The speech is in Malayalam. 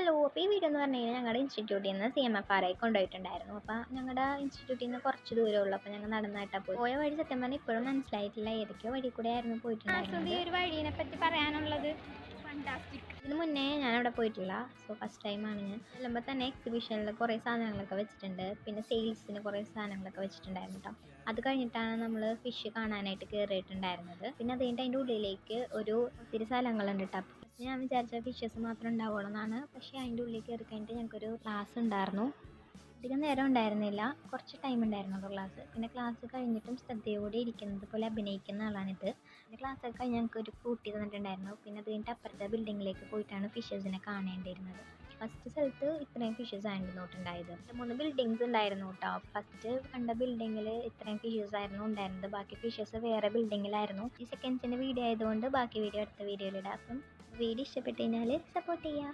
ഹലോ, അപ്പോൾ ഈ വീഡിയോ എന്ന് പറഞ്ഞു കഴിഞ്ഞാൽ ഞങ്ങളുടെ ഇൻസ്റ്റിറ്റ്യൂട്ടിൽ നിന്ന് CMFRI കൊണ്ടുപോയിട്ടുണ്ടായിരുന്നു. അപ്പോൾ ഞങ്ങളുടെ ഇൻസ്റ്റിറ്റ്യൂട്ടിൽ നിന്ന് കുറച്ച് ദൂരമുള്ളൂ. അപ്പോൾ ഞങ്ങൾ നടന്നായിട്ടാണ് പോയ വഴി സത്യം പറഞ്ഞാൽ ഇപ്പോഴും മനസ്സിലായിട്ടില്ല. ഏതൊക്കെയോ വഴി കൂടെ ആയിരുന്നു പോയിട്ടുണ്ടായിരുന്നത്. ഈ ഒരു വഴിയെ പറ്റി പറയാനുള്ളത് ഫാന്റാസ്റ്റിക്. ഇതിന് മുന്നേ ഞാനവിടെ പോയിട്ടില്ല. സോ ഫസ്റ്റ് ടൈമാണ് ഞാൻ. ചെല്ലുമ്പോൾ തന്നെ എക്സിബിഷനിൽ കുറേ സാധനങ്ങളൊക്കെ വെച്ചിട്ടുണ്ട്. പിന്നെ സെയിൽസിന് കുറേ സാധനങ്ങളൊക്കെ വെച്ചിട്ടുണ്ടായിരുന്നു കേട്ടോ. അത് കഴിഞ്ഞിട്ടാണ് നമ്മൾ ഫിഷ് കാണാനായിട്ട് കയറിയിട്ടുണ്ടായിരുന്നത്. പിന്നെ അത് കഴിഞ്ഞിട്ട് അതിൻ്റെ ഉള്ളിലേക്ക് ഒത്തിരി സ്ഥലങ്ങളുണ്ട് കേട്ടോ. ഞാൻ വിചാരിച്ച ഫിഷസ് മാത്രം ഉണ്ടാവുള്ളൂ എന്നാണ്. പക്ഷേ അതിൻ്റെ ഉള്ളിൽ കയറി കഴിഞ്ഞിട്ട് ഞങ്ങൾക്കൊരു ക്ലാസ് ഉണ്ടായിരുന്നു. അധികം നേരം ഉണ്ടായിരുന്നില്ല, കുറച്ച് ടൈം ഉണ്ടായിരുന്നുള്ളൂ ക്ലാസ്. പിന്നെ ക്ലാസ് കഴിഞ്ഞിട്ടും ശ്രദ്ധയോടെ ഇരിക്കുന്നത് പോലെ അഭിനയിക്കുന്ന ആളാണിത്. പിന്നെ ക്ലാസ്സൊക്കെ കഴിഞ്ഞ് ഞങ്ങൾക്ക് ഒരു ഫ്രൂട്ടി തന്നിട്ടുണ്ടായിരുന്നു. പിന്നെ അത് കഴിഞ്ഞിട്ട് അപ്പുറത്തെ ബിൽഡിങ്ങിലേക്ക് പോയിട്ടാണ് ഫിഷസിനെ കാണേണ്ടിയിരുന്നത്. ഫസ്റ്റ് സ്ഥലത്ത് ഇത്രയും ഫിഷസ് ആയിരുന്നു നോട്ടുണ്ടായത്. 3 ബിൽഡിങ്സ് ഉണ്ടായിരുന്നു കേട്ടോ. ഫസ്റ്റ് കണ്ട ബിൽഡിങ്ങിൽ ഇത്രയും ഫിഷസ് ആയിരുന്നു ഉണ്ടായിരുന്നത്. ബാക്കി ഫിഷസ് വേറെ ബിൽഡിങ്ങിലായിരുന്നു. ഈ സെക്കൻഡ്സിൻ്റെ വീഡിയോ ആയതുകൊണ്ട് ബാക്കി വീഡിയോ അടുത്ത വീഡിയോയിലിടാം. അപ്പം വീഡിയോ ഇഷ്ടപ്പെട്ട് കഴിഞ്ഞാൽ സപ്പോർട്ട് ചെയ്യുക.